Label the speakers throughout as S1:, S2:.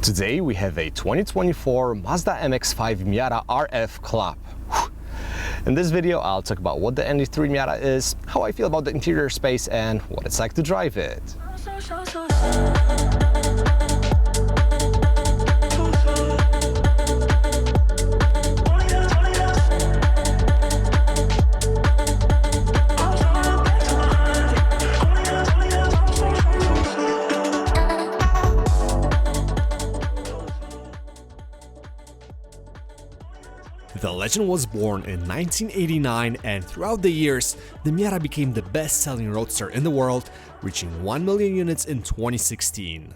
S1: Today we have a 2024 Mazda MX-5 Miata RF Club. In this video I'll talk about what the ND3 Miata is, how I feel about the interior space, and what it's like to drive it. The legend was born in 1989, and throughout the years, the Miata became the best-selling roadster in the world, reaching 1 million units in 2016.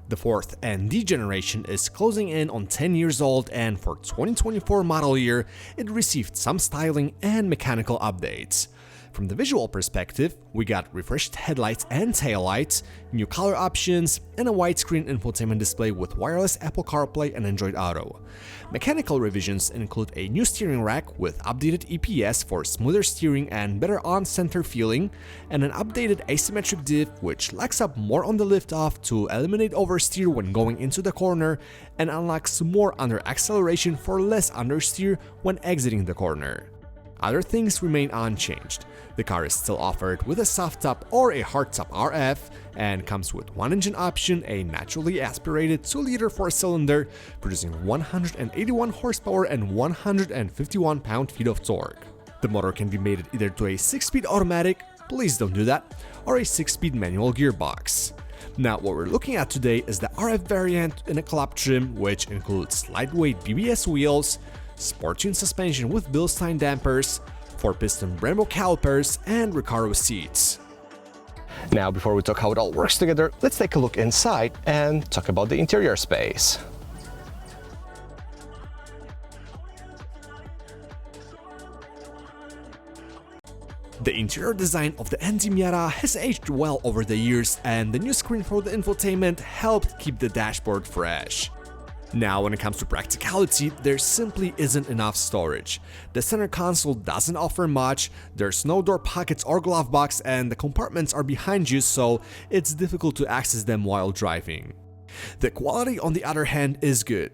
S1: The fourth ND generation is closing in on 10 years old, and for 2024 model year, it received some styling and mechanical updates. From the visual perspective, we got refreshed headlights and taillights, new color options, and a widescreen infotainment display with wireless Apple CarPlay and Android Auto. Mechanical revisions include a new steering rack with updated EPS for smoother steering and better on-center feeling, and an updated asymmetric diff which locks up more on the lift-off to eliminate oversteer when going into the corner and unlocks more under acceleration for less understeer when exiting the corner. Other things remain unchanged. The car is still offered with a soft top or a hardtop RF and comes with one engine option, a naturally aspirated 2-liter 4-cylinder producing 181 horsepower and 151 pound-feet of torque. The motor can be mated either to a 6-speed automatic, please don't do that, or a 6-speed manual gearbox. Now what we're looking at today is the RF variant in a club trim, which includes lightweight BBS wheels, sport-tuned suspension with Bilstein dampers, 4-piston Brembo calipers, and Recaro seats. Now, before we talk how it all works together, let's take a look inside and talk about the interior space. The interior design of the ND Miata has aged well over the years, and the new screen for the infotainment helped keep the dashboard fresh. Now, when it comes to practicality, there simply isn't enough storage. The center console doesn't offer much, there's no door pockets or glove box, and the compartments are behind you, so it's difficult to access them while driving. The quality, on the other hand, is good.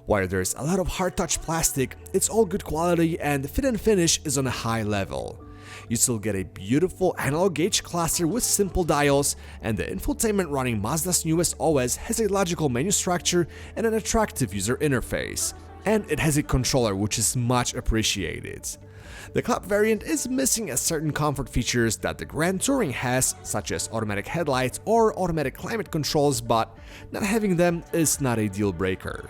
S1: While there's a lot of hard touch plastic, it's all good quality and the fit and finish is on a high level. You still get a beautiful analog gauge cluster with simple dials, and the infotainment running Mazda's newest OS has a logical menu structure and an attractive user interface. And it has a controller, which is much appreciated. The Club variant is missing certain comfort features that the Grand Touring has, such as automatic headlights or automatic climate controls, but not having them is not a deal breaker.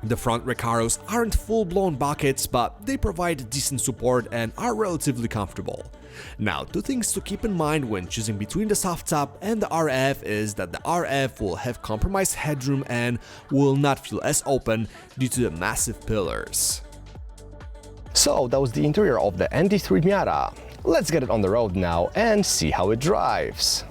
S1: The front Recaros aren't full-blown buckets, but they provide decent support and are relatively comfortable. Now, two things to keep in mind when choosing between the soft top and the RF is that the RF will have compromised headroom and will not feel as open due to the massive pillars. So that was the interior of the ND3 Miata. Let's get it on the road now and see how it drives.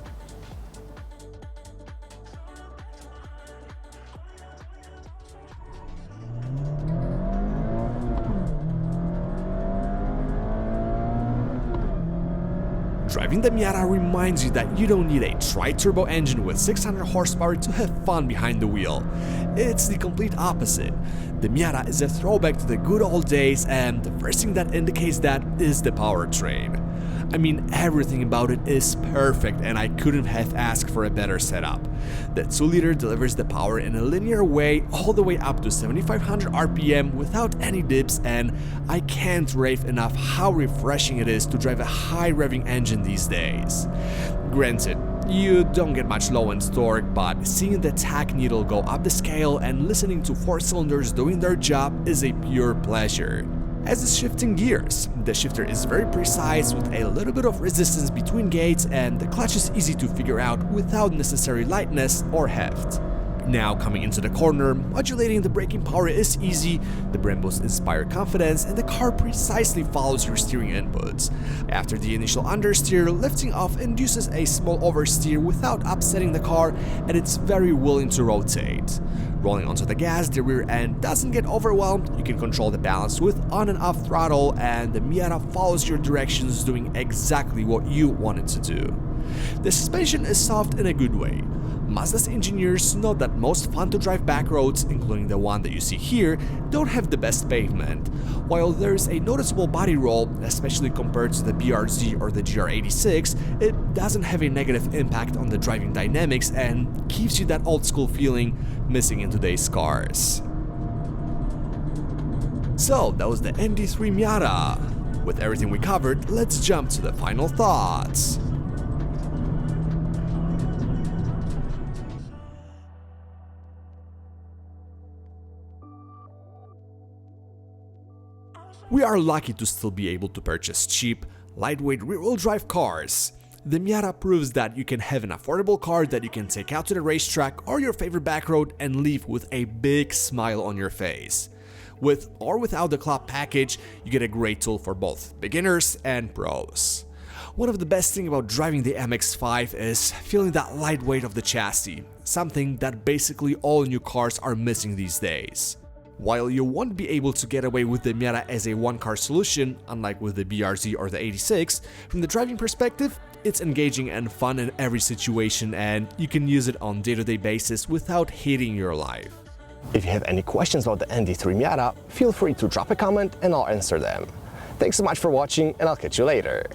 S1: Driving the Miata reminds you that you don't need a tri-turbo engine with 600 horsepower to have fun behind the wheel. It's the complete opposite. The Miata is a throwback to the good old days, and the first thing that indicates that is the powertrain. I mean, everything about it is perfect, and I couldn't have asked for a better setup. The 2-liter delivers the power in a linear way all the way up to 7500 RPM without any dips, and I can't rave enough how refreshing it is to drive a high-revving engine these days. Granted, you don't get much low-end torque, but seeing the tach needle go up the scale and listening to 4 cylinders doing their job is a pure pleasure. As is shifting gears, the shifter is very precise with a little bit of resistance between gates, and the clutch is easy to figure out without necessary lightness or heft. Now, coming into the corner, modulating the braking power is easy, the Brembos inspire confidence, and the car precisely follows your steering inputs. After the initial understeer, lifting off induces a small oversteer without upsetting the car, and it's very willing to rotate. Rolling onto the gas, the rear end doesn't get overwhelmed, you can control the balance with on and off throttle, and the Miata follows your directions, doing exactly what you want it to do. The suspension is soft in a good way. Mazda's engineers know that most fun-to-drive backroads, including the one that you see here, don't have the best pavement. While there's a noticeable body roll, especially compared to the BRZ or the GR86, it doesn't have a negative impact on the driving dynamics and gives you that old-school feeling missing in today's cars. So that was the ND3 Miata. With everything we covered, let's jump to the final thoughts. We are lucky to still be able to purchase cheap, lightweight rear-wheel drive cars. The Miata proves that you can have an affordable car that you can take out to the racetrack or your favorite backroad and leave with a big smile on your face. With or without the club package, you get a great tool for both beginners and pros. One of the best things about driving the MX-5 is feeling that light weight of the chassis, something that basically all new cars are missing these days. While you won't be able to get away with the Miata as a one-car solution, unlike with the BRZ or the 86, from the driving perspective, it's engaging and fun in every situation, and you can use it on day-to-day basis without hating your life.
S2: If you have any questions about the ND3 Miata, feel free to drop a comment and I'll answer them. Thanks so much for watching, and I'll catch you later.